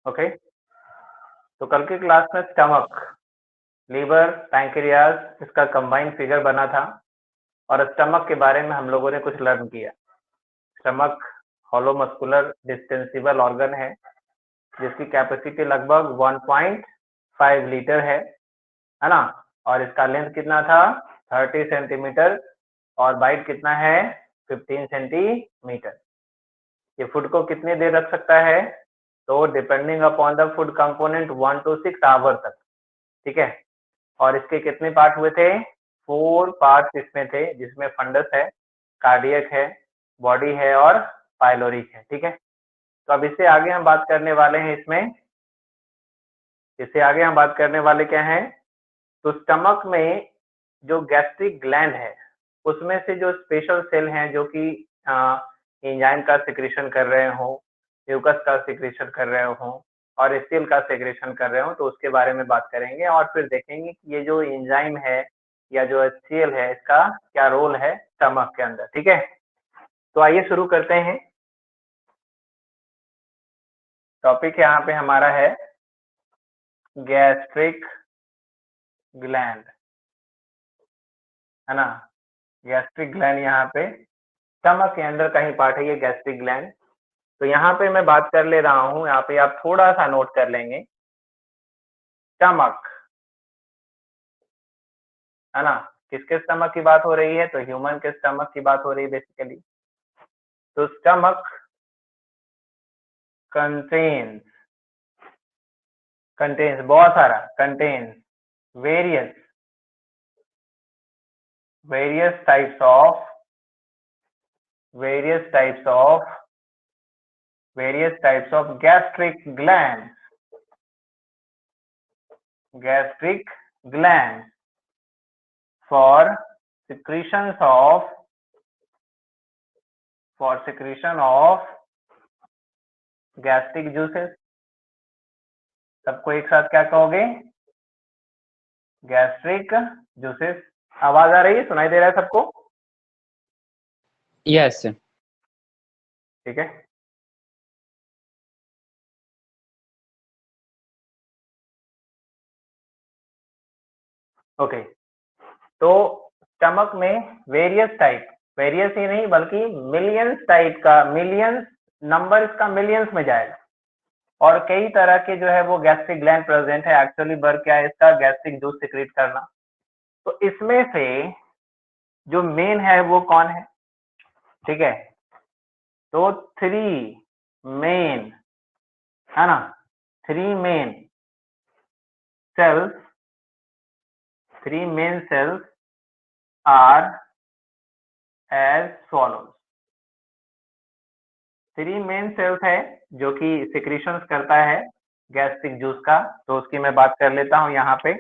Okay, तो कल की क्लास में स्टमक, लीवर, पैंक्रियाज इसका कंबाइंड फिगर बना था और स्टमक के बारे में हम लोगों ने कुछ लर्न किया। स्टमक हॉलो मस्कुलर डिस्टेंसिबल ऑर्गन है जिसकी कैपेसिटी लगभग 1.5 लीटर है ना, और इसका लेंथ कितना था 30 सेंटीमीटर और बाइट कितना है 15 सेंटीमीटर। ये फूड को कितनी देर रख सकता है, तो depending upon the food component 1 to 6 hour तक, ठीक है। और इसके कितने पार्ट हुए थे, 4 पार्ट इसमें थे, जिसमें फंडस है, कार्डियक है, बॉडी है और पाइलोरिक है, ठीक है। तो अब इससे आगे हम बात करने वाले हैं, इससे आगे हम बात करने वाले क्या हैं, तो स्टमक में जो गैस्ट्रिक ग्लैंड है उसमें से जो स्पेशल सेल हैं जो कि एंजाइम का सिक्रेशन कर रहे हो, म्यूकस का सिक्रेशन कर रहे हो और एचसीएल का सिक्रेशन कर रहे हो, तो उसके बारे में बात करेंगे और फिर देखेंगे कि ये जो एंजाइम है या जो एचसीएल है इसका क्या रोल है स्टमक के अंदर, ठीक है। तो आइए शुरू करते हैं। टॉपिक यहाँ पे हमारा है गैस्ट्रिक ग्लैंड, है ना। गैस्ट्रिक ग्लैंड यहाँ पे स्टमक के अंदर कहीं पार्ट है ये गैस्ट्रिक ग्लैंड। तो यहाँ पे मैं बात कर ले रहा हूँ, यहाँ पे आप थोड़ा सा नोट कर लेंगे, स्टमक, है ना। किसके स्टमक की बात हो रही है, तो ह्यूमन के स्टमक की बात हो रही है बेसिकली। तो स्टमक कंटेन्स बहुत सारा, contains various types of gastric gland for secretion of gastric juices। सबको एक साथ क्या कहोगे, गैस्ट्रिक जूसेस। आवाज आ रही है, सुनाई दे रहा है सबको? यस, ठीक है। ओके, तो स्टमक में वेरियस ही नहीं बल्कि मिलियंस टाइप का, मिलियंस नंबर, इसका मिलियंस में जाएगा और कई तरह के जो है वो गैस्ट्रिक ग्लैंड प्रेजेंट है। एक्चुअली वर्क क्या है इसका, गैस्ट्रिक जूस सिक्रेट करना। तो इसमें से जो मेन है वो कौन है, ठीक है। तो 3 मेन, है ना, 3 main cells are as follows। 3 main cells है जो कि सिक्रीशंस करता है गैस्ट्रिक जूस का, तो उसकी मैं बात कर लेता हूं यहाँ पे।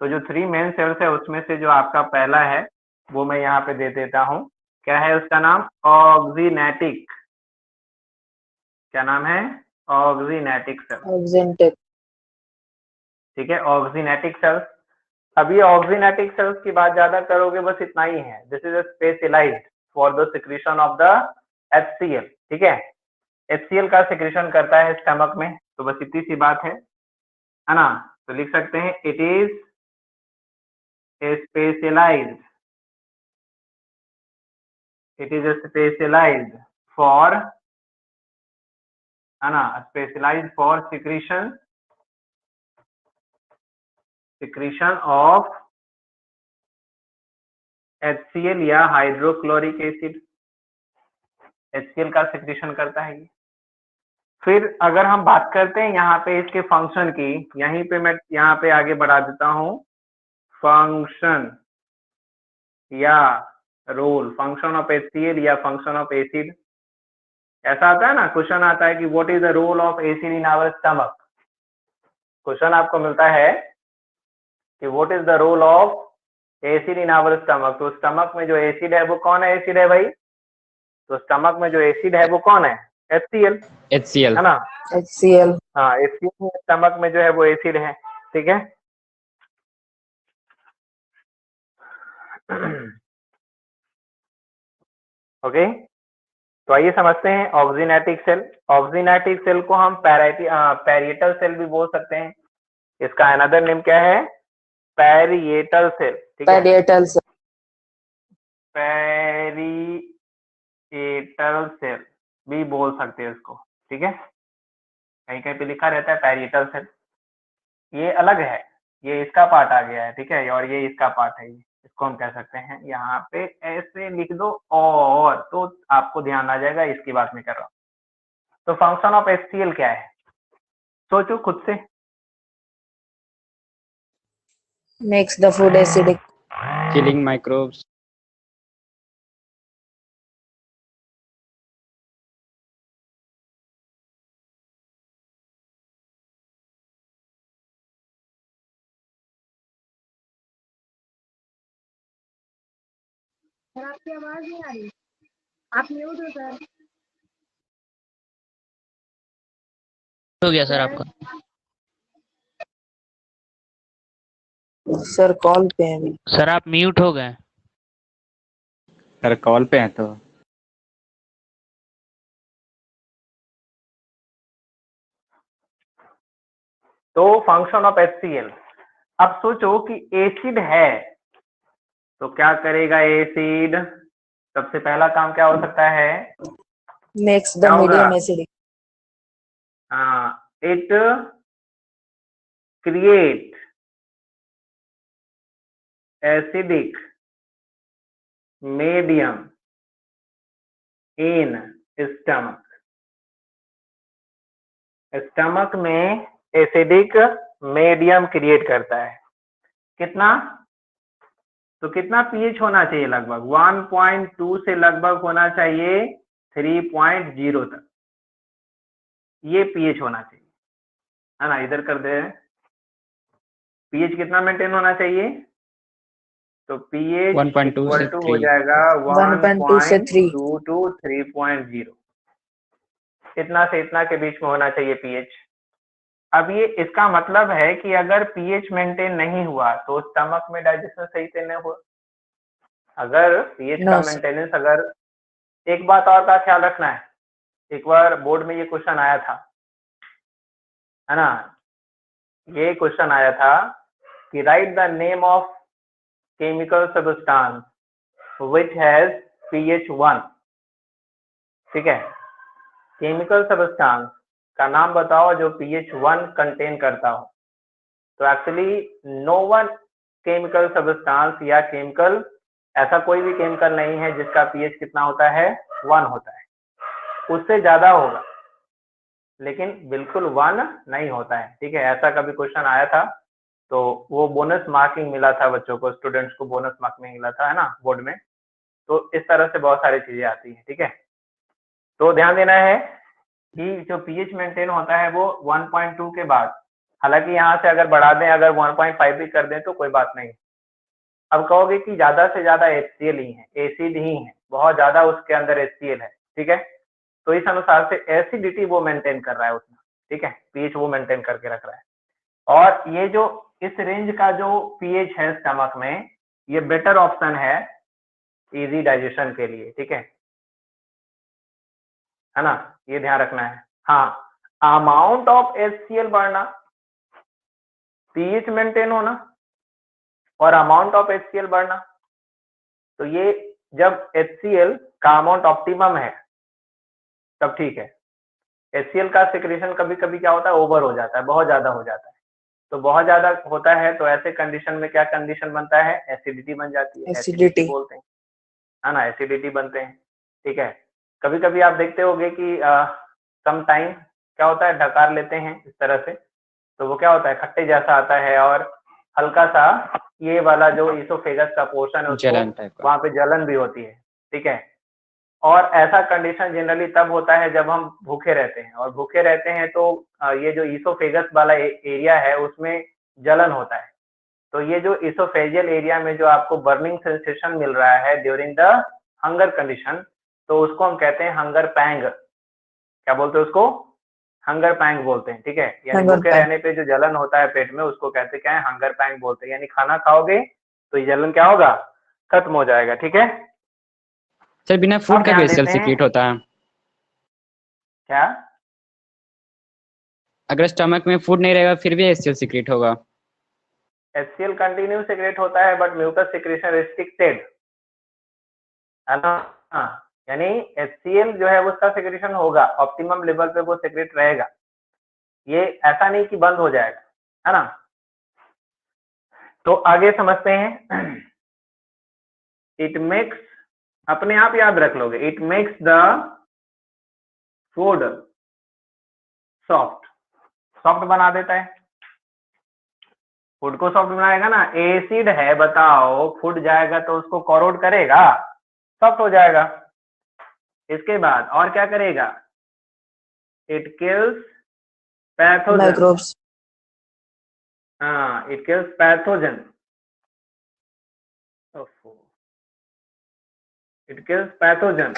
तो जो 3 मेन सेल्स है उसमें से जो आपका पहला है वो मैं यहाँ पे दे देता हूँ, क्या है उसका नाम, ऑक्सीनेटिक। क्या नाम है, ऑक्सीनेटिक सेल, ठीक है, ऑक्सीनेटिक सेल्स। अब ये ऑक्सीनेटिक सेल्स की बात ज्यादा करोगे बस इतना ही है, this is specialised for the secretion of the HCL, ठीक है। एचसीएल का सिक्रीशन करता है स्टमक में, तो बस इतनी सी बात है ना। तो लिख सकते हैं इट इज स्पेशलाइज्ड फॉर, है ना, specialised for secretion of HCl या हाइड्रोक्लोरिक एसिड, HCl का सिक्रीशन करता है ये। फिर अगर हम बात करते हैं यहाँ पे इसके फंक्शन की, यहीं पे मैं यहाँ पे आगे बढ़ा देता हूँ, फंक्शन या रोल, फंक्शन ऑफ HCl या फंक्शन ऑफ एसिड। ऐसा आता है ना, क्वेश्चन आता है कि what is the role of acid in our stomach. Question आपको मिलता है कि what is the role of acid in our stomach. तो स्टमक में जो एसिड है वो कौन है, एसिड है भाई। तो स्टमक में जो एसिड है वो कौन है, HCl, है ना, HCl। हाँ, HCl स्टमक में जो है वो एसिड है, ठीक है। ओके, तो आइए समझते हैं ऑक्सीनेटिक सेल। ऑक्सीनेटिक सेल को हम पैरिएटल सेल भी बोल सकते हैं। इसका अनदर नेम क्या है? Parietal cell. ठीक है, पैरिएटल सेल। पैरिएटल सेल भी बोल सकते हैं इसको। ठीक है, कहीं कहीं पे लिखा रहता है पैरिएटल सेल, ये अलग है, ये इसका पार्ट आ गया है। ठीक है, और ये इसका पार्ट है, इसको हम कह सकते हैं। यहाँ पे ऐसे लिख दो और, तो आपको ध्यान आ जाएगा इसकी बात मैं कर रहा हूँ। तो फंक्शन ऑफ HCl क्या है? सोचो खुद से। Makes the food acidic. killing microbes. Sir आपकी आवाज नहीं आ रही, आप म्यूट हो सर। हो गया सर आपका। सर कॉल पे हैं अभी। सर आप म्यूट हो गए। सर कॉल पे हैं तो फंक्शन ऑफ HCl। अब सोचो कि एसिड है तो क्या करेगा एसिड? सबसे पहला काम क्या हो सकता है? Makes the क्या होगा? medium acidic. It create acidic medium in stomach. Stomach में एसिडिक मीडियम क्रिएट करता है। कितना? तो कितना पीएच होना चाहिए? लगभग 1.2 से लगभग होना चाहिए 3.0 तक, ये पीएच होना चाहिए, है ना। इधर कर दे, पीएच कितना मेंटेन होना चाहिए? तो पीएच 1.2 से इक्वल टू हो 3 जाएगा 1.2 से 3. 1.2 to 3.0, इतना से इतना के बीच में होना चाहिए पीएच। अब ये इसका मतलब है कि अगर पीएच मेंटेन नहीं हुआ तो स्टमक में डाइजेशन सही से नहीं हुआ। अगर पीएच No, का sir. मेंटेनेंस, अगर एक बात और का ख्याल रखना है, एक बार बोर्ड में ये क्वेश्चन आया था, है ना, ये क्वेश्चन आया था कि right the name of chemical substance which has pH 1। ठीक है, केमिकल सब्सटेंस का नाम बताओ जो pH 1 कंटेन करता हो। तो actually no one chemical substance या केमिकल, ऐसा कोई भी केमिकल नहीं है जिसका pH कितना होता है? 1 होता है। उससे ज्यादा होगा लेकिन बिल्कुल 1 नहीं होता है। ठीक है, ऐसा कभी क्वेश्चन आया था तो वो बोनस मार्किंग मिला था बच्चों को, स्टूडेंट्स को बोनस मार्किंग मिला था, है ना, बोर्ड में। तो इस तरह से बहुत सारी चीजें आती हैं। ठीक है, तो ध्यान देना है कि जो पीएच मेंटेन होता है वो 1.2 के बाद, हालांकि यहाँ से अगर बढ़ा दें, अगर 1.5 भी कर दें तो कोई बात नहीं। अब कहोगे कि ज्यादा से ज्यादा HCl ही है, एसिड ही है, बहुत ज्यादा उसके अंदर HCl है। ठीक है, तो इस अनुसार से एसिडिटी वो मेंटेन कर रहा है उतना। ठीक है, पीएच वो मेंटेन करके रख रहा है। और ये जो इस रेंज का जो पीएच है स्टमक में, ये बेटर ऑप्शन है इजी डाइजेशन के लिए। ठीक है ना, ये ध्यान रखना है। हाँ, अमाउंट ऑफ HCl बढ़ना, पीएच मेंटेन होना और अमाउंट ऑफ HCl बढ़ना, तो ये जब HCl का अमाउंट ऑप्टिमम है तब ठीक है। HCl का सिक्रेशन कभी कभी क्या होता है? ओवर हो जाता है, बहुत ज्यादा हो जाता है। तो बहुत ज्यादा होता है तो ऐसे कंडीशन में क्या कंडीशन बनता है? एसिडिटी बन जाती है, एसिडिटी बोलते हैं, है ना, एसिडिटी बनते हैं। ठीक है, कभी कभी आप देखते होंगे कि सम टाइम क्या होता है, डकार लेते हैं इस तरह से, तो वो क्या होता है? खट्टे जैसा आता है और हल्का सा ये वाला जो इसोफेगस का पोर्शन है उसको वहां पे जलन भी होती है। ठीक है, और ऐसा कंडीशन जनरली तब होता है जब हम भूखे रहते हैं, और भूखे रहते हैं तो ये जो इसोफेगस वाला एरिया है उसमें जलन होता है। तो ये जो इसोफेजियल एरिया में जो आपको बर्निंग सेंसेशन मिल रहा है ड्यूरिंग द हंगर कंडीशन, तो उसको हम कहते हैं हंगर पैंग। क्या बोलते हैं उसको? हंगर पैंग बोलते हैं। ठीक है, यानी भूखे रहने पे जो जलन होता है पेट में उसको कहते क्या है? हंगर पैंग बोलते हैं। यानी खाना खाओगे तो ये जलन क्या होगा? खत्म हो जाएगा। ठीक है सर, बिना फूड का भी HCl सीक्रेट होता है? क्या? अगर स्टमक में फूड नहीं रहेगा फिर भी HCl सीक्रेट होगा। HCl कंटिन्यू सीक्रेट होता है बट म्यूकस सीक्रेशन रिस्ट्रिक्टेड है ना। हाँ, यानी HCl जो है उसका सीक्रेशन होगा, ऑप्टिमम लेवल पे वो सीक्रेट रहेगा, ये ऐसा नहीं कि बंद हो जाएगा, है ना। तो आगे समझते हैं। इट मेक्स, अपने आप याद रख लोगे, it makes the food soft, soft बना देता है, फूड को सॉफ्ट बनाएगा ना। एसिड है बताओ, फूड जाएगा तो उसको कोरोड करेगा, सॉफ्ट हो जाएगा। इसके बाद और क्या करेगा? It kills pathogen, Microbes. हाँ, it kills pathogen, it kills pathogen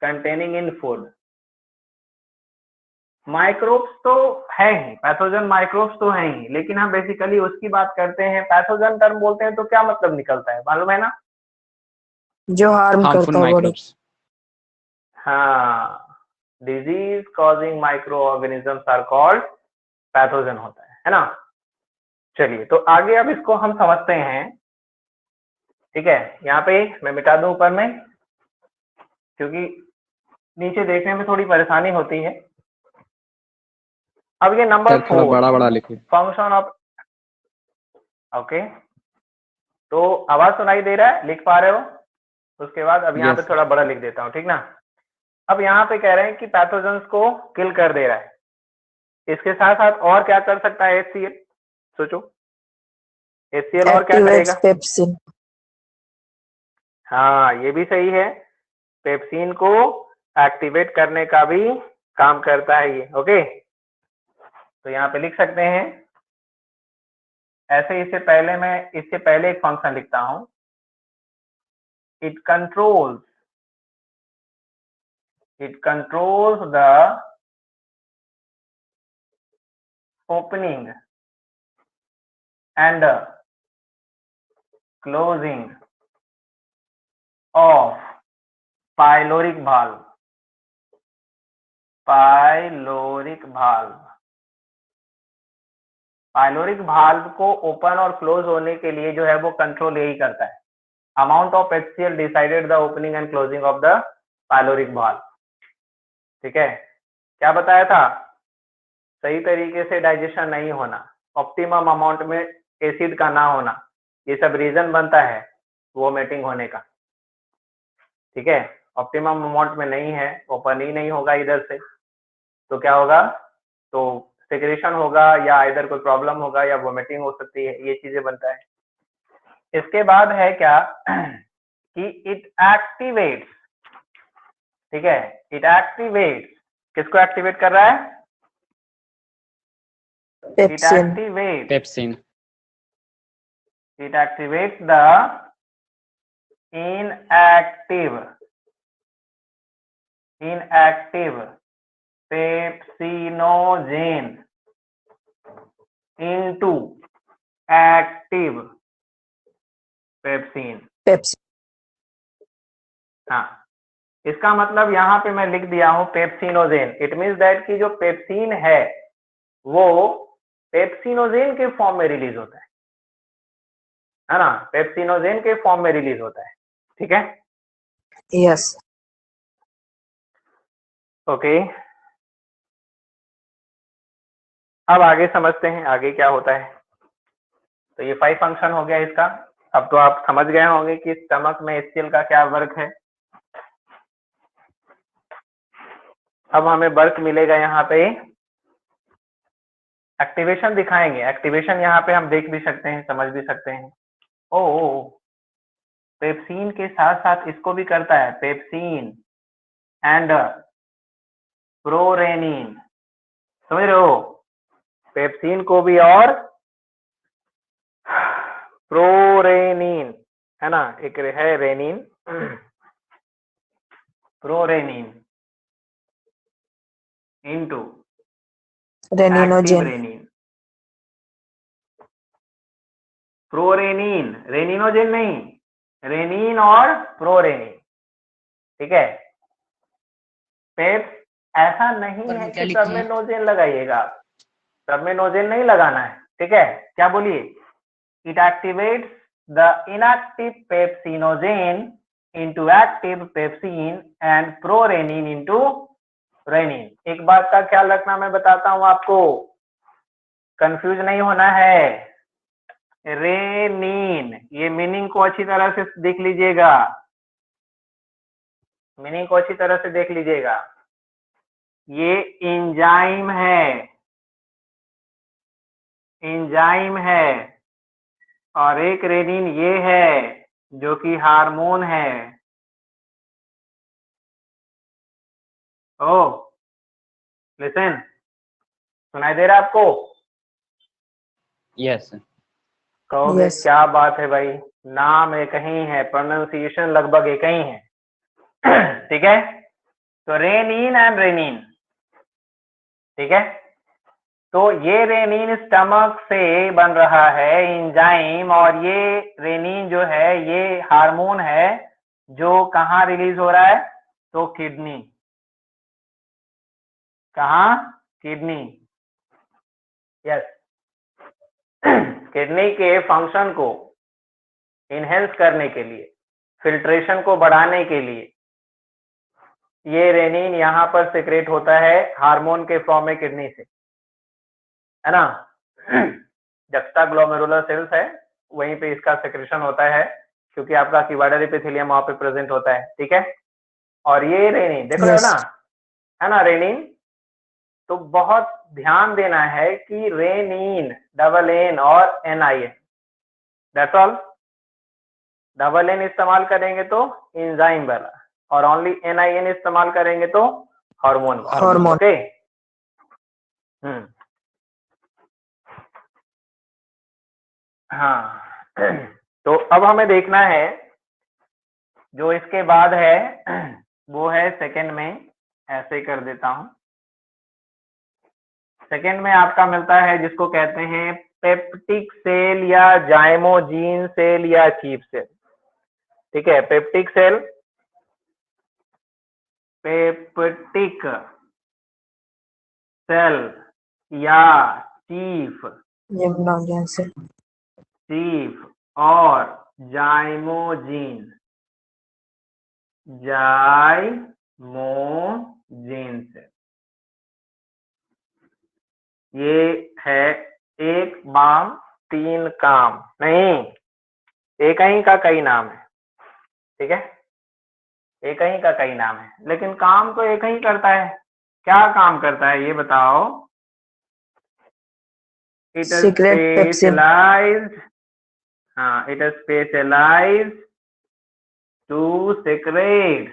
containing in food। Microbes तो है ही, पैथोजन माइक्रोब्स तो है ही, लेकिन हम बेसिकली उसकी बात करते हैं। पैथोजन टर्म बोलते हैं तो क्या मतलब निकलता है मालूम है ना? जो हार्म हार्मफुल करता है बॉडी। माइक्रोब्स। हाँ, disease causing microorganisms are called pathogen होता है ना। चलिए, तो आगे अब इसको हम समझते हैं। ठीक है, यहाँ पे मैं मिटा दूं ऊपर में, क्योंकि नीचे देखने में थोड़ी परेशानी होती है। अब ये नंबर सर थोड़ा 4 बड़ा बड़ा लिखिए। फंक्शन ऑफ, ओके, तो आवाज सुनाई दे रहा है, लिख पा रहे हो? उसके बाद अब यहाँ पे Yes. थोड़ा बड़ा लिख देता हूँ, ठीक ना। अब यहाँ पे कह रहे हैं कि पैथोजेंस को किल कर दे रहा है, इसके साथ साथ और क्या कर सकता है HCl? सोचो, HCl और क्या Activates करेगा? pepsin. हाँ, ये भी सही है, पेप्सिन को एक्टिवेट करने का भी काम करता है ये। ओके, तो यहाँ पे लिख सकते हैं ऐसे। इससे पहले एक फंक्शन लिखता हूं, it controls the opening and closing of pyloric valve। Pyloric valve को ओपन और क्लोज होने के लिए जो है वो कंट्रोल यही करता है। Amount of HCl decided the opening and closing of the pyloric valve। ठीक है, क्या बताया था? सही तरीके से डाइजेशन नहीं होना, ऑप्टिमम अमाउंट में एसिड का ना होना, ये सब रीजन बनता है वोमिटिंग होने का। ठीक है, ऑप्टिमम अमाउंट में नहीं है, ओपन ही नहीं होगा इधर से, तो क्या होगा? तो सिक्रेशन होगा, या इधर कोई प्रॉब्लम होगा, या वोमिटिंग हो सकती है, ये चीजें बनता है। इसके बाद है क्या कि इट एक्टिवेट्स, ठीक है, इट एक्टिवेट्स, किसको एक्टिवेट कर रहा है? It Pepsin. Pepsin. it activates the inactive pepsinogen into active pepsin. Pepsin. हाँ, इसका मतलब यहाँ पे मैं लिख दिया हूँ पेप्सिनोजेन। इट मीन्स दैट कि जो पेप्सिन है वो पेप्सिनोजेन के फॉर्म में रिलीज होता है ना, पेप्सिनोजेन के फॉर्म में रिलीज होता है। ठीक है, Yes. ओके। अब आगे समझते हैं आगे क्या होता है। तो ये 5 फंक्शन हो गया इसका। अब तो आप समझ गए होंगे कि स्टमक में HCl का क्या वर्क है। अब हमें वर्क मिलेगा यहाँ पे, एक्टिवेशन दिखाएंगे। एक्टिवेशन यहाँ पे हम देख भी सकते हैं, समझ भी सकते हैं। ओ, पेप्सिन के साथ साथ इसको भी करता है, पेप्सिन एंड प्रोरेनिन, समझ रहे हो? पेप्सिन को भी और प्रोरेनिन, है ना, एक है renin, prorenin into active Reninogen. Renin. Prorenin, reninogen नहीं, रेनिन और प्रोरेनिन। ठीक है। पेप्स ऐसा नहीं ऊपर है में क्या कि लिखे सब में हैं? नोजेल लगाइएगा आप, सब में नोजेल नहीं लगाना है, ठीक है। क्या बोलिए, it activates the inactive pepsinogen into active pepsin and prorenin into renin. एक बात का ख्याल रखना, मैं बताता हूं आपको, कंफ्यूज नहीं होना है। रेनिन, ये मीनिंग को अच्छी तरह से देख लीजिएगा, मीनिंग को अच्छी तरह से देख लीजिएगा। ये एंजाइम है, एंजाइम है, और एक रेनिन ये है जो कि हार्मोन है। ओ लिसन, सुनाई दे रहा है आपको? यस। कहोगे Yes. क्या बात है भाई, नाम एक ही है, प्रोनाउंसिएशन लगभग एक ही है। ठीक है, तो रेनिन एंड रेनिन, ठीक है। तो ये रेनिन स्टमक से बन रहा है एंजाइम, और ये रेनिन जो है ये हार्मोन है जो कहाँ रिलीज हो रहा है, तो किडनी। कहाँ? Kidney, yes. किडनी के फंक्शन को इनहेंस करने के लिए, फिल्ट्रेशन को बढ़ाने के लिए ये रेनिन यहाँ पर सिक्रेट होता है हार्मोन के फॉर्म में किडनी से, है ना। जक्स्टा ग्लोमेरुलर सेल्स है, वहीं पे इसका सिक्रेशन होता है, क्योंकि आपका क्यूबाइडल एपिथेलियम वहां पे प्रेजेंट होता है, ठीक है। और ये रेनिन देखो Yes. है ना रेनिन। तो बहुत ध्यान देना है कि रेनिन डबल एन और NIN, that's all. Double N इस्तेमाल करेंगे तो एंजाइम वाला, और ओनली NIN इस्तेमाल करेंगे तो हार्मोन वाला, Hormone. ओके। हाँ। तो अब हमें देखना है जो इसके बाद है, वो है सेकंड में, ऐसे कर देता हूं। सेकंड में आपका मिलता है जिसको कहते हैं पेप्टिक सेल या जाइमोजीन सेल या चीफ सेल, ठीक है। पेप्टिक सेल, पेप्टिक सेल या चीफ, Gymnogen cell. चीफ और जाइमोजीन, जाइमोजीन सेल। ये है एक बाम तीन काम, नहीं, एक ही का कई नाम है, ठीक है। एक ही का कई नाम है, लेकिन काम तो एक ही करता है। क्या काम करता है ये बताओ? It Secret pepsin. स्पेशलाइज्ड, हाँ, it specialized to secrete,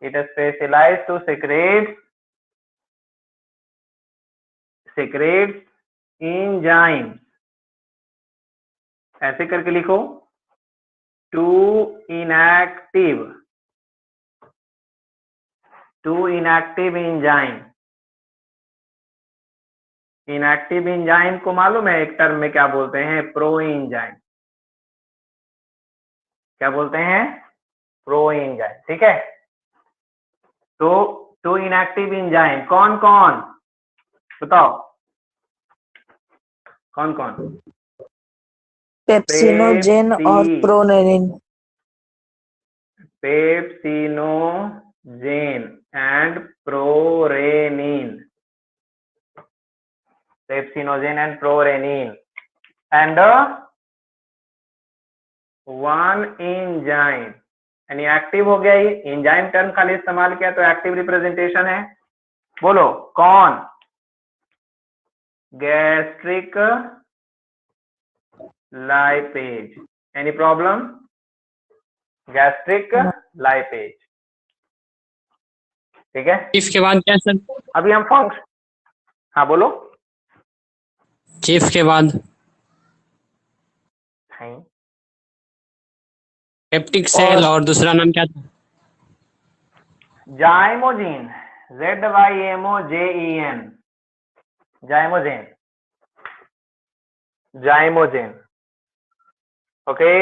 it specialized to secretes enzymes, ऐसे करके लिखो, to inactive enzyme. Inactive enzyme को मालूम है एक टर्म में क्या बोलते हैं? Proenzyme. क्या बोलते हैं? प्रो एंजाइम, ठीक है। तो टू इनएक्टिव एंजाइम कौन कौन बताओ, कौन कौन? Pepsinogen और prorenin. Pepsinogen and prorenin, pepsinogen and prorenin and one enzyme. यानी एक्टिव हो गया, ये एंजाइम टर्म खाली इस्तेमाल किया तो एक्टिव रिप्रेजेंटेशन है। बोलो कौन? Gastric lipase. Any problem? Gastric lipase, ठीक है। चीफ के बाद क्या सर? अभी हम फंक्शन, हाँ बोलो। चीफ के बाद पेप्टिक सेल और दूसरा नाम क्या था? जाइमोजीन, ZYMOJEN, zymogen, zymogen, okay.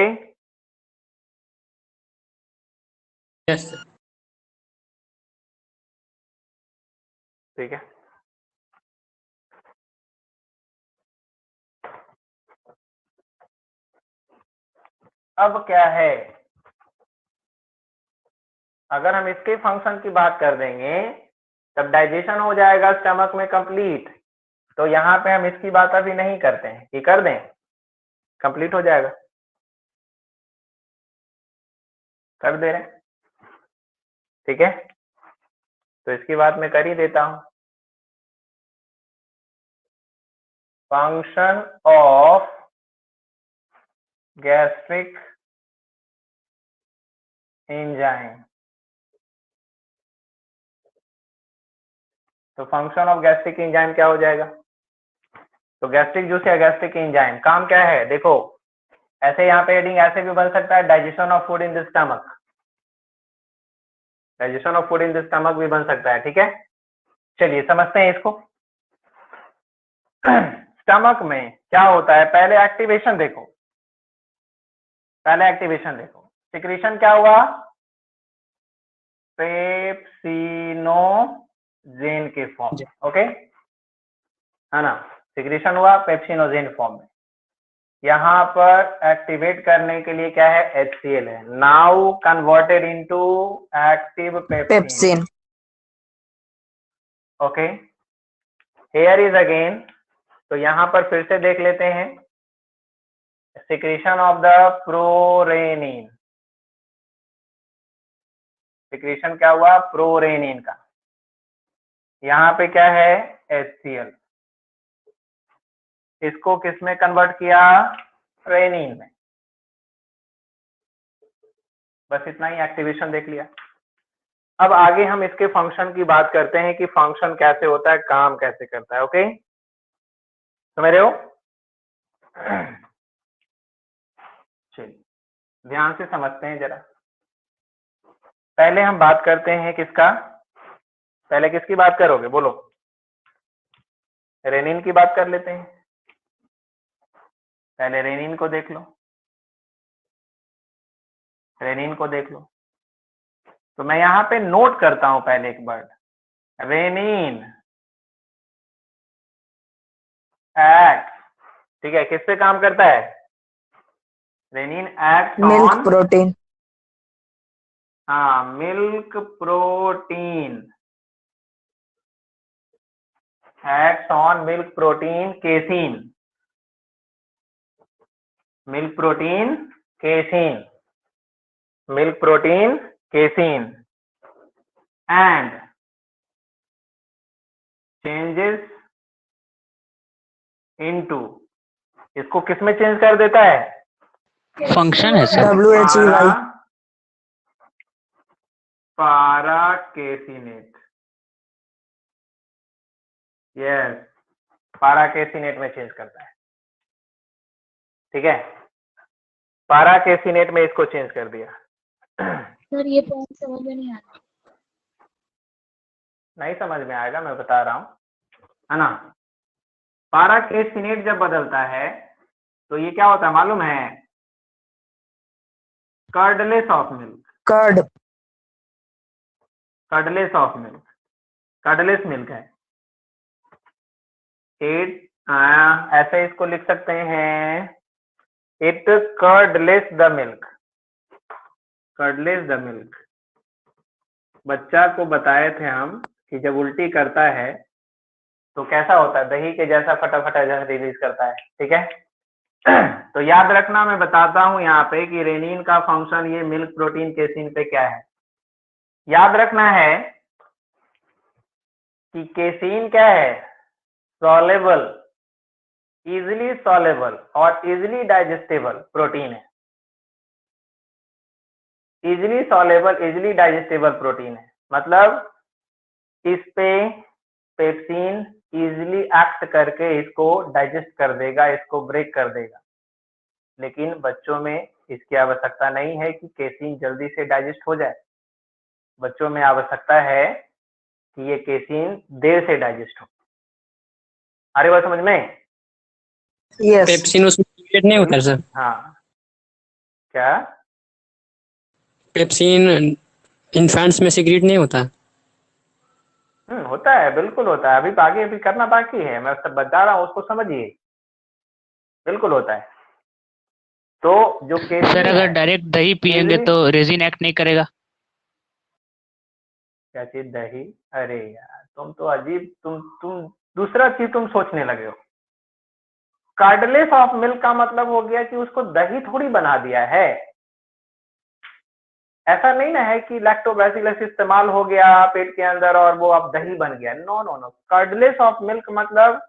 Yes sir. ठीक है। अब क्या है, अगर हम इसके फंक्शन की बात कर देंगे तब डाइजेशन हो जाएगा स्टमक में कंप्लीट। तो यहाँ पे हम इसकी बात अभी नहीं करते हैं, कि कर दें, कंप्लीट हो जाएगा, कर दे रहे हैं। ठीक है, तो इसकी बात मैं कर ही देता हूं। Function of gastric enzyme. तो फंक्शन ऑफ गैस्ट्रिक एंजाइम क्या हो जाएगा? तो गैस्ट्रिक जूस या गैस्ट्रिक एंजाइम काम क्या है? देखो ऐसे यहाँ पे हेडिंग ऐसे भी बन सकता है, digestion of food in the stomach, digestion of food in the stomach भी बन सकता है। ठीक है, चलिए समझते हैं इसको। स्टमक में क्या होता है, पहले एक्टिवेशन देखो, पहले एक्टिवेशन देखो। सिक्रीशन क्या हुआ? पेप्सिनोजेन के फॉर्म में, ओके है ना, सिक्रीशन हुआ पेप्सिनोजेन फॉर्म में। यहाँ पर एक्टिवेट करने के लिए क्या है? HCl है, now converted into active pepsin. Pepsin. Okay, here is again, तो यहाँ पर फिर से देख लेते हैं, secretion of the prorenin. Secretion क्या हुआ? प्रोरेनिन का। यहाँ पे क्या है? HCl। इसको किस में कन्वर्ट किया? रेनिन में। बस इतना ही, एक्टिवेशन देख लिया। अब आगे हम इसके फंक्शन की बात करते हैं कि फंक्शन कैसे होता है, काम कैसे करता है। ओके, समझ रहे हो? चलिए ध्यान से समझते हैं जरा। पहले हम बात करते हैं किसका, पहले किसकी बात करोगे बोलो? रेनिन की बात कर लेते हैं। पहले रेनिन को देख लो, रेनिन को देख लो। तो मैं यहाँ पे नोट करता हूं पहले एक वर्ड, रेनिन एक्ट। ठीक है, किस पे काम करता है? Renin act milk on, protein. हाँ, milk protein, act on milk protein casein, milk protein casein, milk protein casein, and changes into, इसको किस में चेंज कर देता है? फंक्शन है sir. WHEY। Paracaseinate, yes, paracaseinate में चेंज करता है। ठीक है, पाराकेसिनेट में इसको चेंज कर दिया। सर ये पॉइंट समझ में नहीं आता। नहीं समझ में आएगा, मैं बता रहा हूं, है ना। पाराकेसिनेट जब बदलता है तो ये क्या होता है मालूम है? Curdles of milk, curd. Curdles of milk, curdles milk है। इट ऐसे इसको लिख सकते हैं, it curdles the milk, curdles the milk. बच्चा को बताए थे हम कि जब उल्टी करता है तो कैसा होता है, दही के जैसा फटाफटा जैसा रिलीज करता है। ठीक है, तो याद रखना, मैं बताता हूं यहाँ पे कि रेनिन का फंक्शन ये मिल्क प्रोटीन केसीन पे क्या है। याद रखना है कि केसीन क्या है? सॉलेबल, इजिली सॉलेबल और इजिली डाइजेस्टेबल प्रोटीन है। Easily soluble, easily digestible protein है, मतलब इस पे पेप्सिन इजिली एक्ट करके इसको डाइजेस्ट कर देगा, इसको ब्रेक कर देगा। लेकिन बच्चों में इसकी आवश्यकता नहीं है कि केसीन जल्दी से डाइजेस्ट हो जाए। बच्चों में आवश्यकता है कि ये केसीन देर से डाइजेस्ट हो। अरे बात समझ में? यस। पेप्सिन उसमें included नहीं होता सर? हाँ, क्या? पेप्सिन इन्फेंट्स में सीक्रेट नहीं होता? होता है, बिल्कुल होता है। अभी आगे अभी करना बाकी है, मैं सब बता रहा हूँ, उसको समझिए। बिल्कुल होता है। तो जो सर केसिन अगर है, डायरेक्ट दही पियेंगे easily- तो रेजिन एक्ट नहीं करेगा? क्या चीज? दही? अरे यार, तुम तो अजीब, तुम दूसरा चीज तुम सोचने लगे हो। कार्डलेस ऑफ मिल्क का मतलब हो गया कि उसको दही थोड़ी बना दिया है। ऐसा नहीं ना है कि लैक्टोबैसिलस इस्तेमाल हो गया पेट के अंदर और वो अब दही बन गया। No no no, curdles of milk मतलब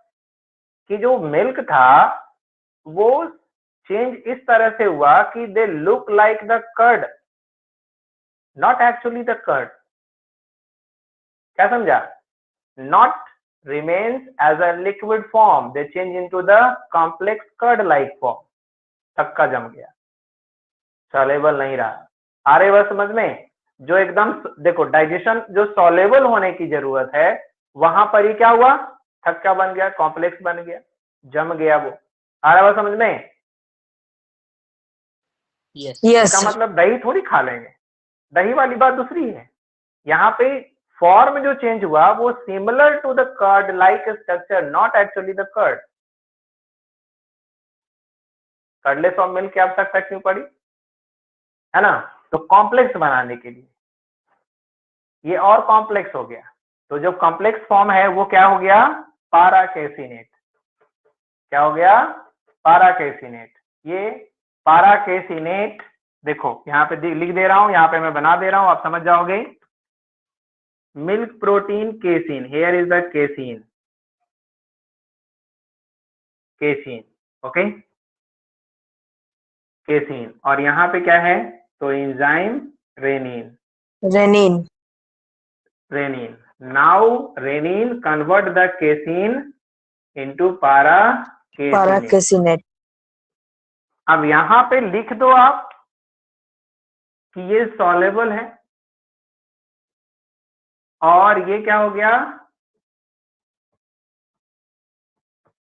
कि जो मिल्क था वो चेंज इस तरह से हुआ कि they look like the curd, not actually the curd. क्या समझा? Not remains as a liquid form, they change into the complex curd like form। थक्का जम गया, सॉलेबल नहीं रहा। आ रही बात समझ में? जो एकदम देखो, डाइजेशन जो सॉलेबल होने की जरूरत है वहां पर ही क्या हुआ? थक्का बन गया, कॉम्प्लेक्स बन गया, जम गया वो। आ रहा बात समझ में? यस। Yes, इसका sir. मतलब दही थोड़ी खा लेंगे, दही वाली बात दूसरी है। यहाँ पे फॉर्म जो चेंज हुआ वो similar to the curd like structure, not actually the curd. Curdles of milk की आवश्यकता क्यों पड़ी? है ना? तो कॉम्प्लेक्स बनाने के लिए। ये और कॉम्प्लेक्स हो गया। तो जो कॉम्प्लेक्स फॉर्म है वो क्या हो गया? पाराकेसिनेट। क्या हो गया? पाराकेसिनेट। ये पाराकेसिनेट, देखो यहाँ पे लिख दे रहा हूं, यहाँ पे मैं बना दे रहा हूं, आप समझ जाओगे। Milk protein casein, here is the casein, casein, okay, casein. और यहाँ पे क्या है? तो enzyme renin, Renin. Renin. Now renin convert the casein into paracaseinate. Paracasinate. अब यहाँ पे लिख दो आप कि ये सॉलेबल है और ये क्या हो गया?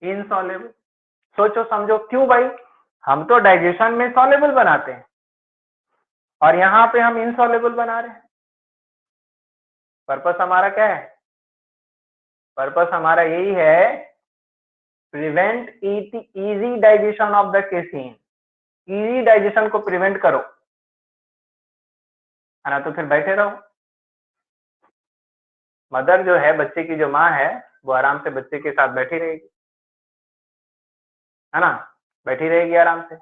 इनसॉलेबल। सोचो समझो क्यों भाई? हम तो डाइजेशन में सॉलेबल बनाते हैं और यहाँ पे हम इनसॉलेबल बना रहे हैं। पर्पस हमारा क्या है? पर्पस हमारा यही है, prevent easy digestion of the casein. Easy digestion को प्रिवेंट करो, है ना? तो फिर बैठे रहो। मदर जो है, बच्चे की जो माँ है, वो आराम से बच्चे के साथ बैठी रहेगी, है ना? बैठी रहेगी आराम से,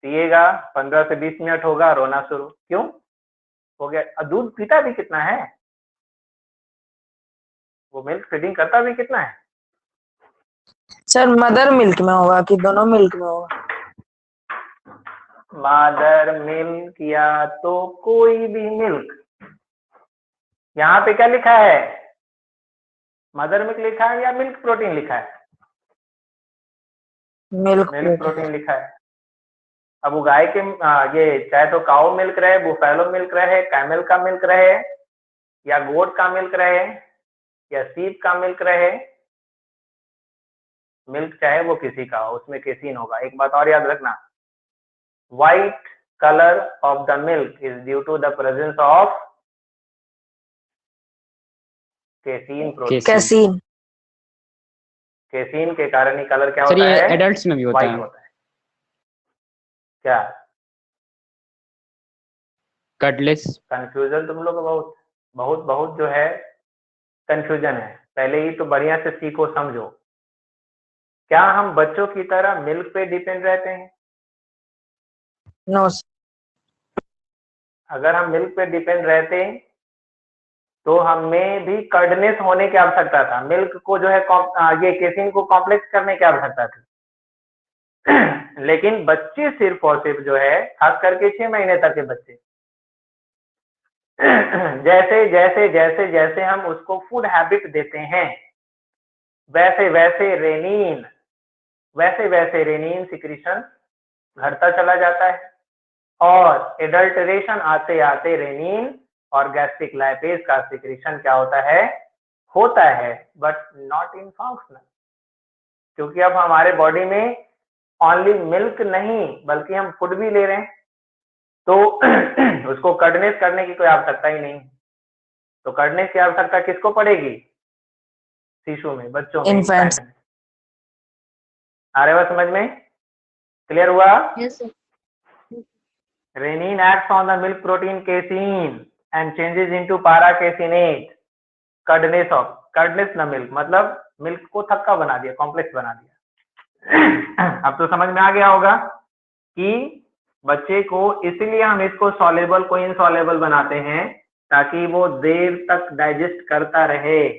पिएगा, 15 से 20 मिनट होगा, रोना शुरू। क्यों हो गया? दूध पीता भी कितना है वो, मिल्क फीडिंग करता भी कितना है? सर मदर मिल्क में होगा कि दोनों मिल्क में होगा? मदर मिल्क या तो कोई भी मिल्क। यहाँ पे क्या लिखा है? मदर मिल्क लिखा है या मिल्क प्रोटीन लिखा है? Milk milk protein. प्रोटीन लिखा है। अब वो गाय के ये चाहे तो काऊ मिल्क रहे, बुफेलो मिल्क रहे, कैमल का मिल्क रहे, या गोट का मिल्क रहे, या सीप का मिल्क रहे, मिल्क चाहे वो किसी का हो, उसमें केसिन होगा। एक बात और याद रखना, white colour of the milk is due to the presence of casein protein. Casein. Casein के कारण ही कलर क्या सर होता ये है? एडल्ट्स में भी होता व्हाइट है? होता है। क्या कर्डलेस? कंफ्यूजन तुम लोग बहुत बहुत बहुत जो है कंफ्यूजन है। पहले ही तो बढ़िया से सीखो, समझो। क्या हम बच्चों की तरह मिल्क पे डिपेंड रहते हैं? नो। अगर हम मिल्क पे डिपेंड रहते तो हमें भी कर्डनेस होने की आवश्यकता था, मिल्क को जो है ये केसिन को कॉम्प्लेक्स करने की आवश्यकता थी। लेकिन बच्चे सिर्फ और सिर्फ जो है, खास करके 6 महीने तक के बच्चे, जैसे जैसे जैसे जैसे हम उसको फूड हैबिट देते हैं वैसे वैसे रेनिन सिक्रीशन घटता चला जाता है और एडल्टरेशन आते आते रेनिन और गैस्ट्रिक लाइपेज का सिक्रीशन क्या होता है बट नॉट इन फंक्शनल। क्योंकि अब हमारे बॉडी में ओनली मिल्क नहीं बल्कि हम फूड भी ले रहे हैं, तो उसको कंडेंस करने की कोई आवश्यकता ही नहीं। तो कंडेंस की आवश्यकता किसको पड़ेगी? शिशु में, बच्चों में, Infants. infant में। आ रहे हो समझ में? क्लियर हुआ? Yes, sir. Renin acts on the milk protein casein and changes into para-caseinate. Curdness of curdness न मिल्क मतलब मिल्क को थक्का बना दिया, कॉम्प्लेक्स बना दिया। अब तो समझ में आ गया होगा कि बच्चे को इसलिए हम इसको सॉलेबल को इनसॉलेबल बनाते हैं ताकि वो देर तक डाइजेस्ट करता रहे।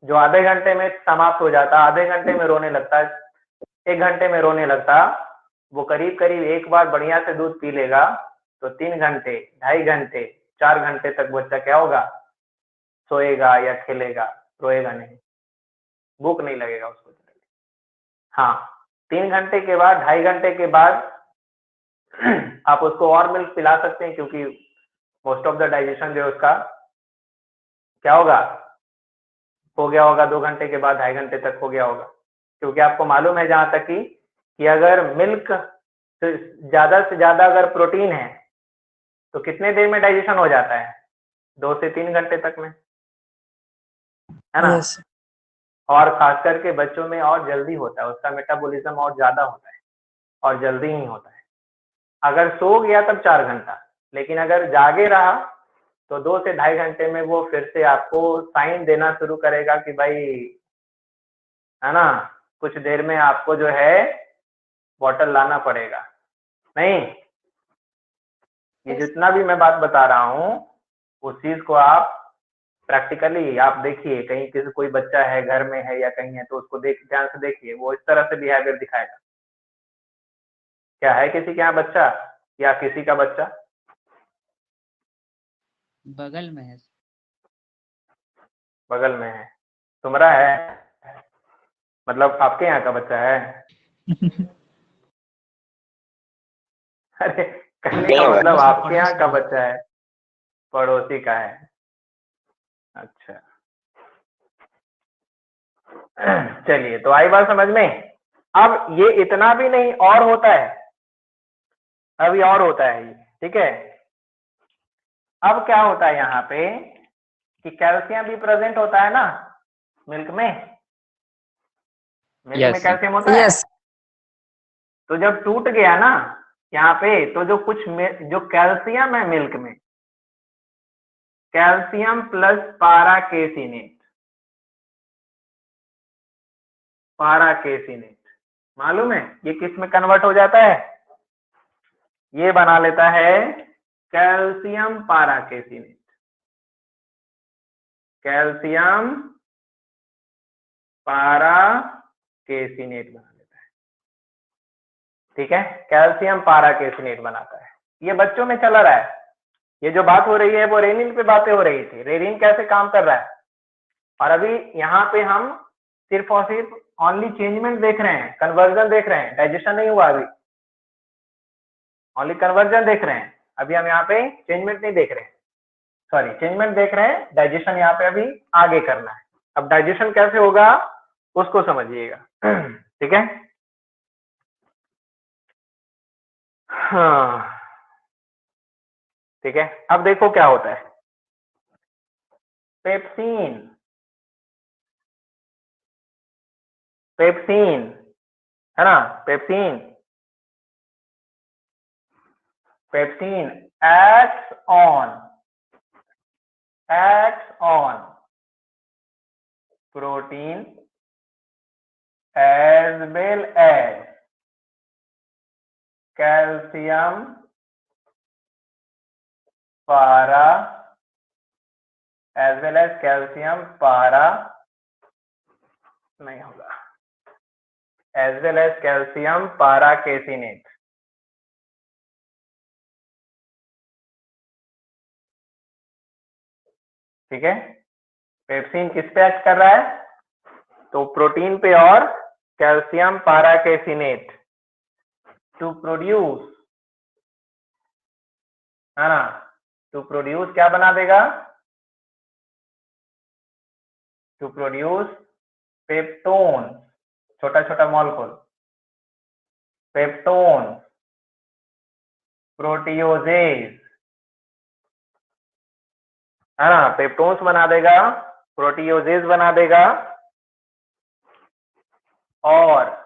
जो आधे घंटे में समाप्त हो जाता, आधे घंटे में रोने लगता, 1 घंटे में रोने लगता, वो करीब करीब एक बार बढ़िया से दूध पी लेगा तो 3 घंटे, 2.5 घंटे, 4 घंटे तक बच्चा क्या होगा? सोएगा या खेलेगा, रोएगा नहीं, भूख नहीं लगेगा उसको। हाँ, 3 घंटे के बाद, 2.5 घंटे के बाद आप उसको और मिल्क पिला सकते हैं क्योंकि मोस्ट ऑफ द डाइजेशन जो है उसका क्या होगा? हो गया होगा 2 घंटे के बाद, 2.5 घंटे तक हो गया होगा। क्योंकि आपको मालूम है जहां तक कि अगर मिल्क से ज्यादा अगर प्रोटीन है तो कितने देर में डाइजेशन हो जाता है? 2 से 3 घंटे तक में, है ना? Yes. और खास करके बच्चों में और जल्दी होता है, उसका मेटाबॉलिज्म और ज्यादा होता है और जल्दी ही होता है। अगर सो गया तब 4 घंटा, लेकिन अगर जागे रहा तो 2 से 2.5 घंटे में वो फिर से आपको साइन देना शुरू करेगा कि भाई, है ना, कुछ देर में आपको जो है बॉटल लाना पड़ेगा। नहीं, ये जितना भी मैं बात बता रहा हूँ उस चीज को आप प्रैक्टिकली आप देखिए, कहीं किसी कोई बच्चा है घर में है या कहीं है तो उसको ध्यान से देखिए, वो इस तरह से बिहेवियर दिखाएगा। क्या है किसी के यहाँ बच्चा या किसी का बच्चा? बगल में है। बगल में है, तुम्हारा है, मतलब आपके यहाँ का बच्चा है? अरे कहने का मतलब आपके यहाँ का बच्चा है, पड़ोसी का है। अच्छा, चलिए, तो आई बात समझ में। अब ये इतना भी नहीं, और होता है, अभी और होता है ये, ठीक है। अब क्या होता है यहाँ पे कि कैल्शियम भी प्रेजेंट होता है ना मिल्क में, मिल्क में Yes. कैल्शियम होता है। Yes. तो जब टूट गया ना यहाँ पे, तो जो जो कैल्शियम है मिल्क में, कैल्शियम प्लस पाराकेसिनेट, पाराकेसिनेट मालूम है ये किस में कन्वर्ट हो जाता है? ये बना लेता है कैल्शियम पाराकेसिनेट, कैल्शियम पाराकेसिनेट बना लेता है, ठीक है। कैल्शियम पाराकेसिनेट बनाता है। ये बच्चों में चला रहा है। ये जो बात हो रही है वो रेनिन पे बातें हो रही थी, रेनिन कैसे काम कर रहा है। और अभी यहाँ पे हम सिर्फ और सिर्फ ओनली चेंजमेंट देख रहे हैं, कन्वर्जन देख रहे हैं, डाइजेशन नहीं हुआ अभी, ओनली कन्वर्जन देख रहे हैं। अभी हम यहाँ पे चेंजमेंट नहीं देख रहे हैं, सॉरी, चेंजमेंट देख रहे हैं, डाइजेशन यहाँ पे अभी आगे करना है। अब डाइजेशन कैसे होगा उसको समझिएगा, ठीक है। हाँ, ठीक है। अब देखो क्या होता है, पेप्सिन, पेप्सिन है ना, pepsin, pepsin acts on protein as well as calcium para, as well as calcium para, नहीं होगा, as well as calcium paracasinate, ठीक है। पेप्सिन किस पे एक्ट कर रहा है? तो प्रोटीन पे और कैल्शियम पाराकेसिनेट टू प्रोड्यूस, है ना, टू प्रोड्यूस क्या बना देगा? टू प्रोड्यूस पेप्टोन, छोटा छोटा मॉलिक्यूल, पेप्टोन प्रोटियोजेज, है ना, पेप्टोन्स बना देगा, प्रोटियोजेज बना देगा, और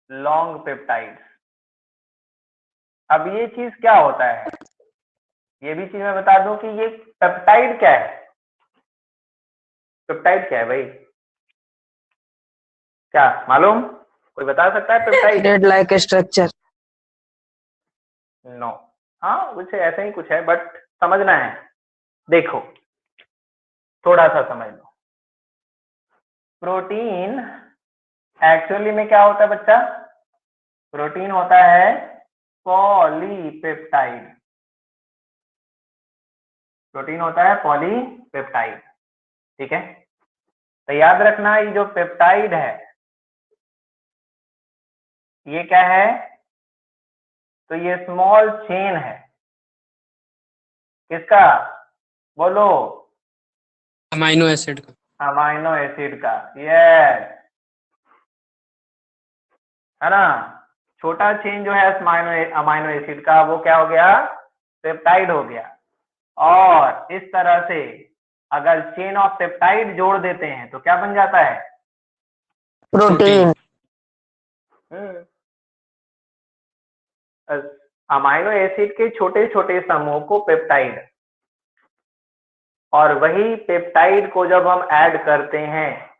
लॉन्ग पेप्टाइड्स। अब ये चीज क्या होता है, ये भी चीज मैं बता दूं कि ये पेप्टाइड क्या है। पेप्टाइड क्या है भाई, क्या मालूम, कोई बता सकता है peptide? Thread like structure. No, हाँ कुछ ऐसा ही कुछ है, बट समझना है। देखो थोड़ा सा समझ लो, प्रोटीन एक्चुअली में क्या होता है बच्चा, प्रोटीन होता है पॉलीपेप्टाइड। प्रोटीन होता है पॉलीपेप्टाइड, ठीक है। तो याद रखना ये जो पेप्टाइड है ये क्या है, तो ये स्मॉल चेन है, किसका बोलो, अमाइनो एसिड का। अमाइनो एसिड का, यस, है ना। छोटा चेन जो है अमाइनो एसिड का वो क्या हो गया, पेप्टाइड हो गया। और इस तरह से अगर चेन ऑफ पेप्टाइड जोड़ देते हैं तो क्या बन जाता है, प्रोटीन। अमाइनो एसिड के छोटे छोटे समूह को पेप्टाइड, और वही पेप्टाइड को जब हम ऐड करते हैं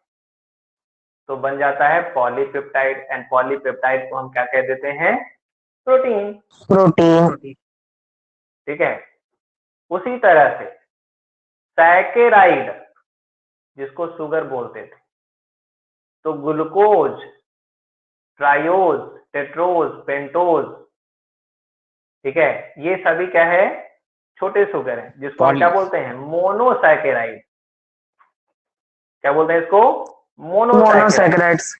तो बन जाता है पॉलीपेप्टाइड, एंड पॉलीपेप्टाइड को हम क्या कह देते हैं, प्रोटीन। प्रोटीन। ठीक है। उसी तरह से सैकेराइड जिसको शुगर बोलते थे, तो ग्लूकोज, ट्रायोज, टेट्रोज, पेंटोज, ठीक है, ये सभी क्या है, छोटे शुगर है, जिसको हम क्या बोलते हैं, मोनोसैकेराइड। क्या बोलते हैं इसको, मोनोसैकेराइड्स।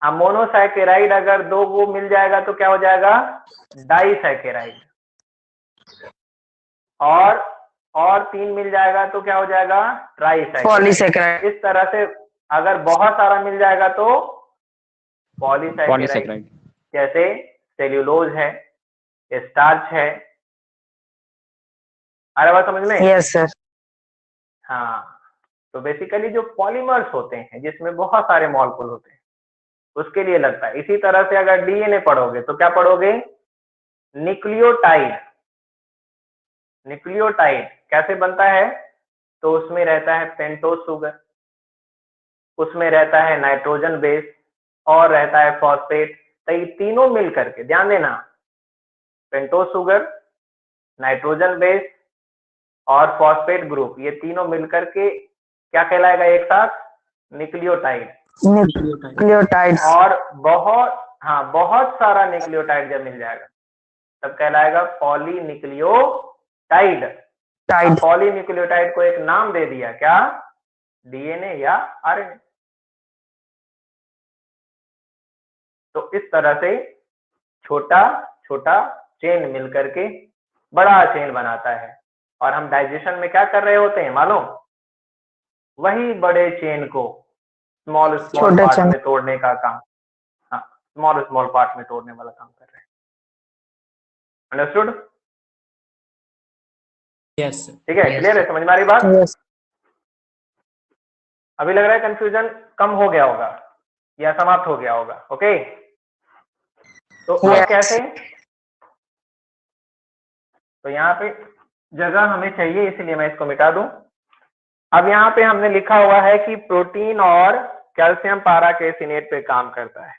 अब मोनोसैकेराइड अगर दो वो मिल जाएगा तो क्या हो जाएगा, डाइसैकेराइड। और तीन मिल जाएगा तो क्या हो जाएगा, ट्राइसैकेराइड। पॉलीसैकेराइड। इस तरह से अगर बहुत सारा मिल जाएगा तो पॉलीसैकेराइड, जैसे सेल्यूलोज है, स्टार्च है। अरे बात समझ में, यस सर। हाँ। तो बेसिकली जो पॉलीमर्स होते हैं जिसमें बहुत सारे मॉलिक्यूल होते हैं उसके लिए लगता है। इसी तरह से अगर डीएनए पढ़ोगे तो क्या पढ़ोगे, न्यूक्लियोटाइड। न्यूक्लियोटाइड कैसे बनता है, तो उसमें रहता है पेंटोज शुगर, उसमें रहता है नाइट्रोजन बेस, और रहता है फॉस्फेट। तो ये तीनों मिल करके, ध्यान देना, पेंटोज शुगर, नाइट्रोजन बेस और फॉस्फेट ग्रुप, ये तीनों मिलकर के क्या कहलाएगा एक साथ, न्यूक्लियोटाइड। न्यूक्लियोटाइड्स। और बहुत सारा न्यूक्लियोटाइड जब मिल जाएगा तब कहलाएगा पॉलीन्यूक्लियोटाइड। पॉलीन्यूक्लियोटाइड को एक नाम दे दिया, क्या, डीएनए या आरएनए। तो इस तरह से छोटा छोटा चेन मिलकर के बड़ा चेन बनाता है, और हम डाइजेशन में क्या कर रहे होते हैं मालूम, वही बड़े चेन को स्मॉल पार्ट में तोड़ने का काम, हाँ, स्मॉल पार्ट में तोड़ने वाला काम कर रहे हैं। अंडरस्टूड? यस। ठीक है, क्लियर है, समझ में आ रही बात? यस। अभी लग रहा है कंफ्यूजन कम हो गया होगा या समाप्त हो गया होगा। ओके, तो अब कैसे, तो यहाँ पे जगह हमें चाहिए इसलिए मैं इसको मिटा दूं। अब यहाँ पे हमने लिखा हुआ है कि प्रोटीन और कैल्शियम पाराकेसिनेट पे काम करता है।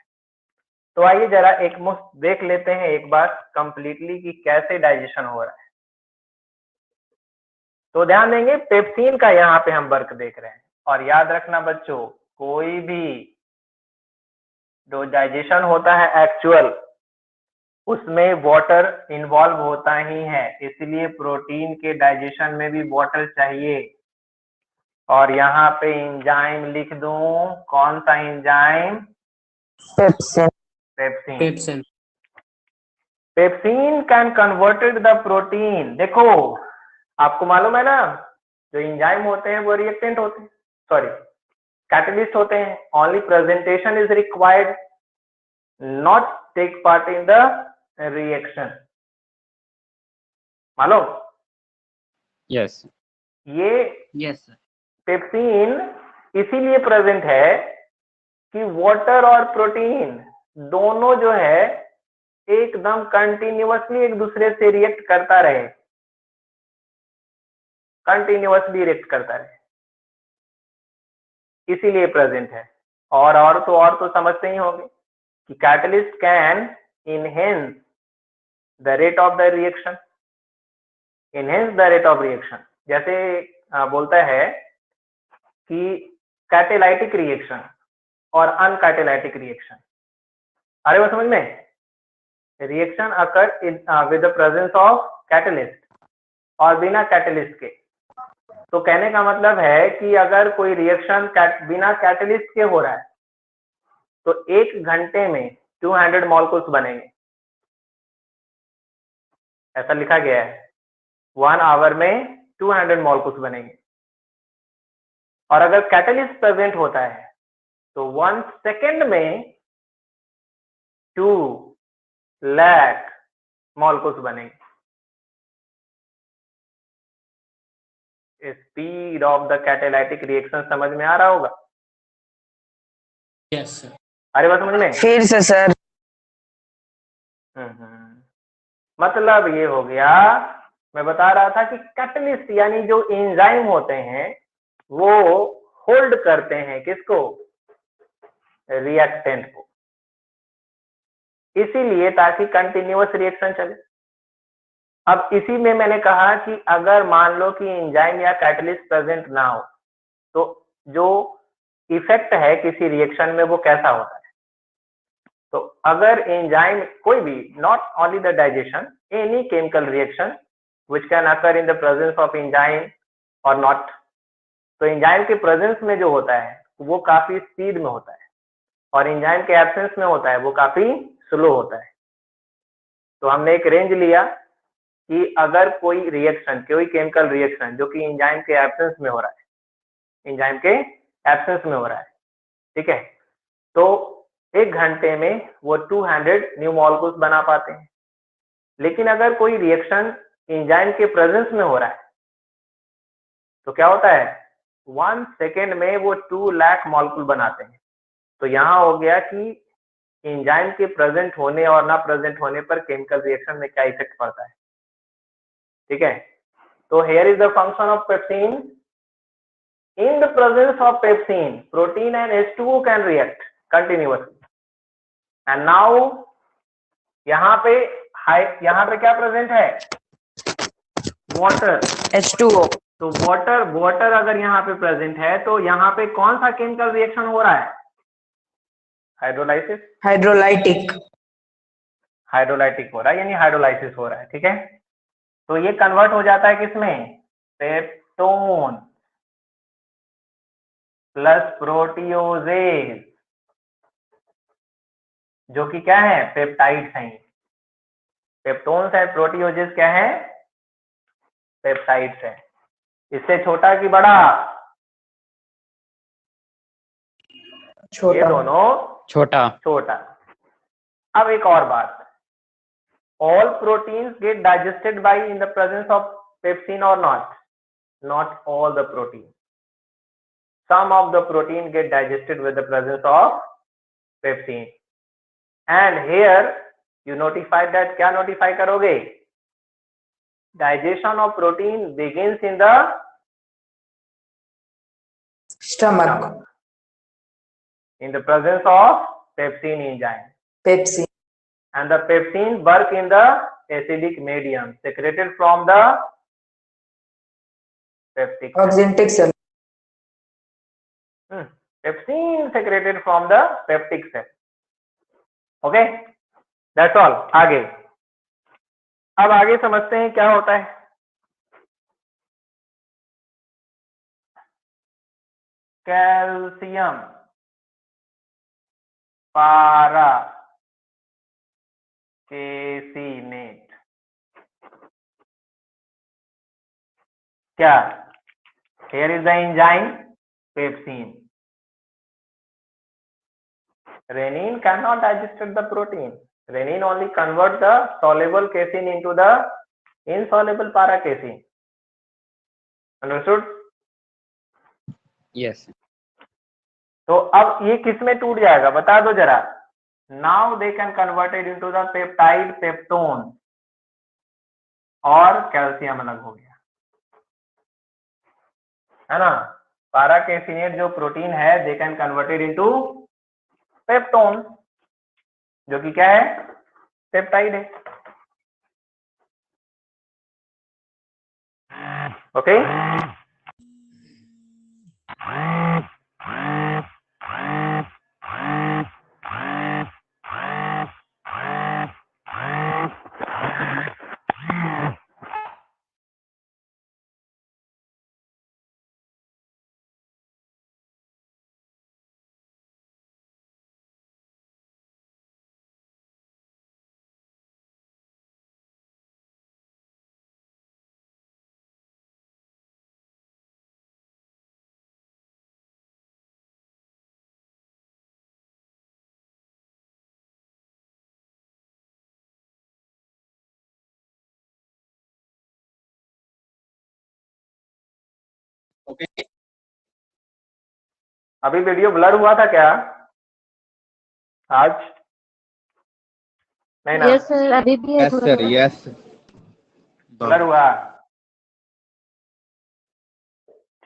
तो आइए जरा एक मुफ्त देख लेते हैं एक बार कंप्लीटली कि कैसे डाइजेशन हो रहा है। तो ध्यान देंगे, पेप्सिन का यहाँ पे हम वर्क देख रहे हैं। और याद रखना बच्चों, कोई भी जो डाइजेशन होता है एक्चुअल, उसमें वाटर इन्वॉल्व होता ही है, इसलिए प्रोटीन के डाइजेशन में भी वाटर चाहिए। और यहाँ पे एंजाइम लिख दूं, कौन सा enzyme, pepsin. Pepsin. Pepsin can converted the protein. देखो आपको मालूम है ना, जो एंजाइम होते हैं वो रिएक्टेंट होते हैं, सॉरी कैटलिस्ट होते हैं। Only presentation is required, not take part in the reaction. मालूम? यस ये यस सर। पेप्सिन इसीलिए प्रेजेंट है कि वाटर और प्रोटीन दोनों जो है एकदम कंटिन्यूअसली एक दूसरे से रिएक्ट करता रहे, कंटिन्यूअसली रिएक्ट करता रहे, इसीलिए प्रेजेंट है। और तो समझते ही होंगे कि catalyst can enhance the rate of the reaction. Enhance the rate of reaction जैसे बोलता है कि कैटेलाइटिक रिएक्शन और अनकैटेलाइटिक रिएक्शन। अरे वो समझ में, reaction occur with the presence of catalyst और बिना कैटलिस्ट के। तो कहने का मतलब है कि अगर कोई रिएक्शन बिना कैटलिस्ट के हो रहा है तो 1 घंटे में 200 मॉलिक्यूल्स बनेंगे, ऐसा लिखा गया है। 1 आवर में 200 मॉलिक्यूल्स बनेंगे। और अगर कैटलिस्ट प्रेजेंट होता है तो 1 सेकेंड में 2 लाख मॉलिक्यूल्स बनेंगे। Speed of the catalytic reaction समझ में आ रहा होगा? Yes sir. अरे बात समझ में? फिर से सर। मतलब ये हो गया, मैं बता रहा था कि कैटलिस्ट यानी जो एंजाइम होते हैं वो होल्ड करते हैं किसको? रिएक्टेंट को, इसीलिए ताकि कंटिन्यूअस रिएक्शन चले। अब इसी में मैंने कहा कि अगर मान लो कि एंजाइम या कैटलिस्ट प्रेजेंट ना हो तो जो इफेक्ट है किसी रिएक्शन में वो कैसा होता है। तो अगर एंजाइम कोई भी, not only the digestion, any chemical reaction which can occur in the presence of enzyme और नॉट, तो एंजाइम के प्रेजेंस में जो होता है वो काफी स्पीड में होता है और एंजाइम के एब्सेंस में होता है वो काफी स्लो होता है। तो हमने एक रेंज लिया कि अगर कोई रिएक्शन, कोई केमिकल रिएक्शन जो कि एंजाइम के एब्सेंस में हो रहा है, एंजाइम के एब्सेंस में हो रहा है, ठीक है, तो 1 घंटे में वो 200 न्यू मॉलिक्यूल्स बना पाते हैं। लेकिन अगर कोई रिएक्शन एंजाइम के प्रेजेंस में हो रहा है तो क्या होता है? 1 सेकेंड में वो 2 लाख मॉलिक्यूल बनाते हैं। तो यहाँ हो गया कि एंजाइम के प्रेजेंट होने और ना प्रेजेंट होने पर केमिकल रिएक्शन में क्या इफेक्ट पड़ता है, ठीक है। तो here is the function of pepsin. In the presence of pepsin, protein and H2O can react continuously. And now यहाँ पे क्या प्रेजेंट है? Water, H2O। तो वाटर अगर यहाँ पे प्रेजेंट है तो यहाँ पे कौन सा केमिकल रिएक्शन हो रहा है? हाइड्रोलाइसिस, हाइड्रोलाइटिक हो रहा है, यानी हाइड्रोलाइसिस हो रहा है, ठीक है। तो ये कन्वर्ट हो जाता है किसमें? पेप्टोन प्लस प्रोटियोजेज, जो कि क्या है? पेप्टाइड्स हैं। पेप्टोन्स है, प्रोटियोजेज क्या है? पेप्टाइड्स है। इससे छोटा कि बड़ा? छोटा। ये दोनों छोटा। अब एक और बात, all proteins get digested by in the presence of pepsin or not? Not all the protein. Some of the protein get digested with the presence of pepsin. And here you notify that, क्या notify करोगे? Digestion of protein begins in the stomach. In the presence of pepsin enzyme. Pepsin. And the pepsin work in the acidic medium secreted from the peptic cell. Oxyntic cell. Pepsin secreted from the peptic cell. Okay, that's all. आगे, अब आगे समझते हैं क्या होता है। Calcium पारा केसीनेट, क्या? Here is the enzyme pepsin. Renin cannot digest the protein. Renin only convert the soluble casein into the insoluble पारा केसी। अंडरस्टूड? Yes. तो अब ये किस में टूट जाएगा बता दो जरा। Now they can converted into the peptide peptone और कैल्शियम अलग हो गया, है ना। पारा कैफिनेट जो प्रोटीन है they can converted into peptone, जो कि क्या है, पेप्टाइड है। ओके अभी वीडियो ब्लर हुआ था क्या आज? नहीं ना, यस सर, अभी भी है Yes, थोड़ा sir. थोड़ा। Yes. ब्लर हुआ।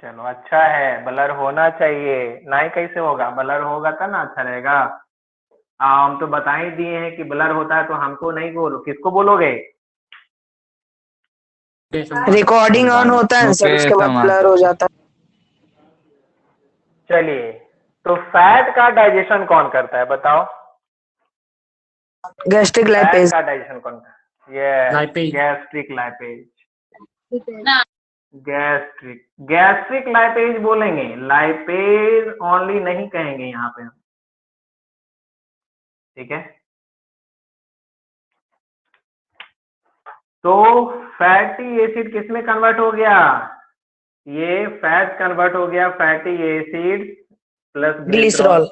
चलो अच्छा है, ब्लर होना चाहिए, नहीं कैसे होगा, ब्लर होगा तब ना अच्छा रहेगा। हम तो बता ही दिए हैं कि ब्लर होता है, तो हमको नहीं बोलो, किसको बोलोगे? रिकॉर्डिंग ऑन होता है सर, Okay, उसके बाद Saman. ब्लर हो जाता है। चलिए, तो फैट का डाइजेशन कौन करता है बताओ? Gastric fat lipase. का डाइजेशन कौन करता है? ये लाइपेज। Gastric lipase. ठीक है। गैस्ट्रिक लाइपेज बोलेंगे, लाइपेज ओनली नहीं कहेंगे यहाँ पे हम, ठीक है। तो फैटी एसिड किस में कन्वर्ट हो गया? ये फैट कन्वर्ट हो गया fatty acid plus glycerol, glycerol.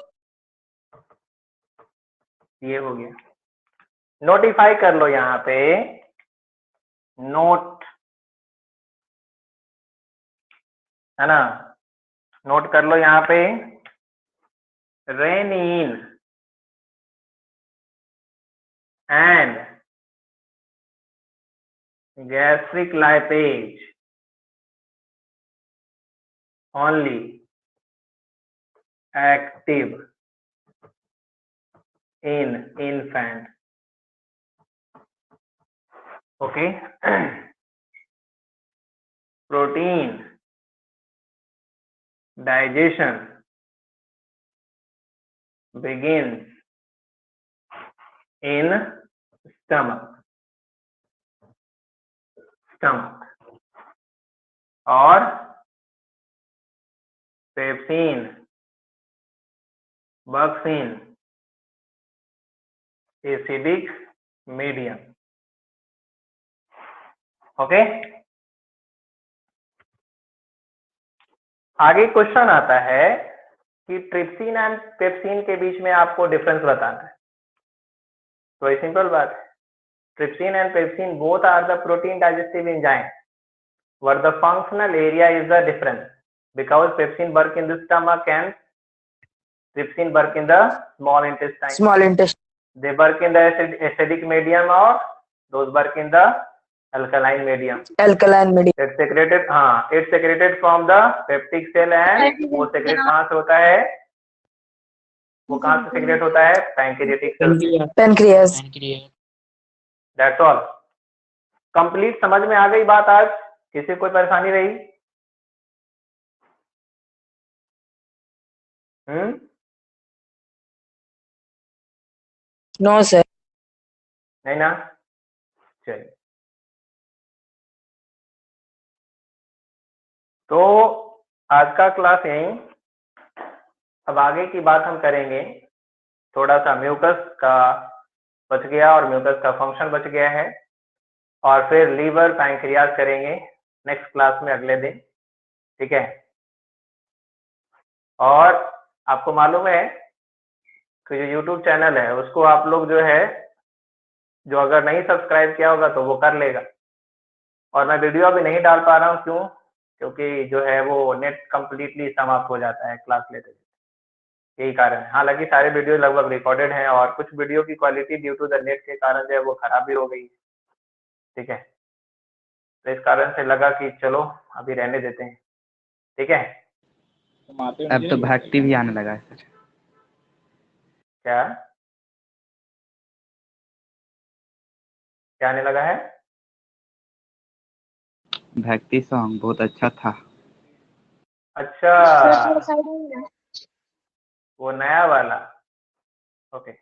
ये हो गया। नोटिफाई कर लो यहाँ पे, नोट, है ना, नोट कर लो यहाँ पे, renin and gastric lipase only active in infant. Okay. Protein digestion begins in stomach और pepsin works in acidic medium. Okay, आगे क्वेश्चन आता है कि ट्रिप्सिन एंड पेप्सिन के बीच में आपको डिफरेंस बताना है। तो ये सिंपल बात है, trypsin and pepsin both are the protein digestive enzyme, but the functional area is the difference, because pepsin work in the stomach and trypsin work in the small intestine. Small intestine. They work in the acidic medium or those work in the alkaline medium. Alkaline medium. It's secreted, हाँ, it's secreted from the peptic cell and वो secret कहाँ से होता है? वो कहाँ से secret होता है? पैंक्रियाटिक सेल से। पेनक्रियास। That's all. कंप्लीट समझ में आ गई बात आज? किसी कोई परेशानी रही? No sir. नहीं ना, चलिए। तो आज का क्लास यहीं, अब आगे की बात हम करेंगे। थोड़ा सा म्यूकस का बच गया और म्यूकस का फंक्शन बच गया है, और फिर लीवर पैंक्रियाज करेंगे नेक्स्ट क्लास में अगले दिन, ठीक है। और आपको मालूम है कि जो यूट्यूब चैनल है उसको आप लोग जो है, जो अगर नहीं सब्सक्राइब किया होगा तो वो कर लेगा, और मैं वीडियो अभी नहीं डाल पा रहा हूँ, क्यों? क्योंकि जो है वो नेट कम्प्लीटली समाप्त हो जाता है क्लास लेते, यही कारण है। हालांकि सारे वीडियो लगभग रिकॉर्डेड हैं और कुछ वीडियो की quality due to the net के कारण जो है वो खराब भी हो गई, ठीक है। तो इस कारण से लगा कि चलो अभी रहने देते हैं, ठीक है। अब तो भक्ति भी आने लगा है सर। क्या क्या आने लगा है? भक्ति सॉन्ग बहुत अच्छा था। अच्छा, वो नया वाला, ओके।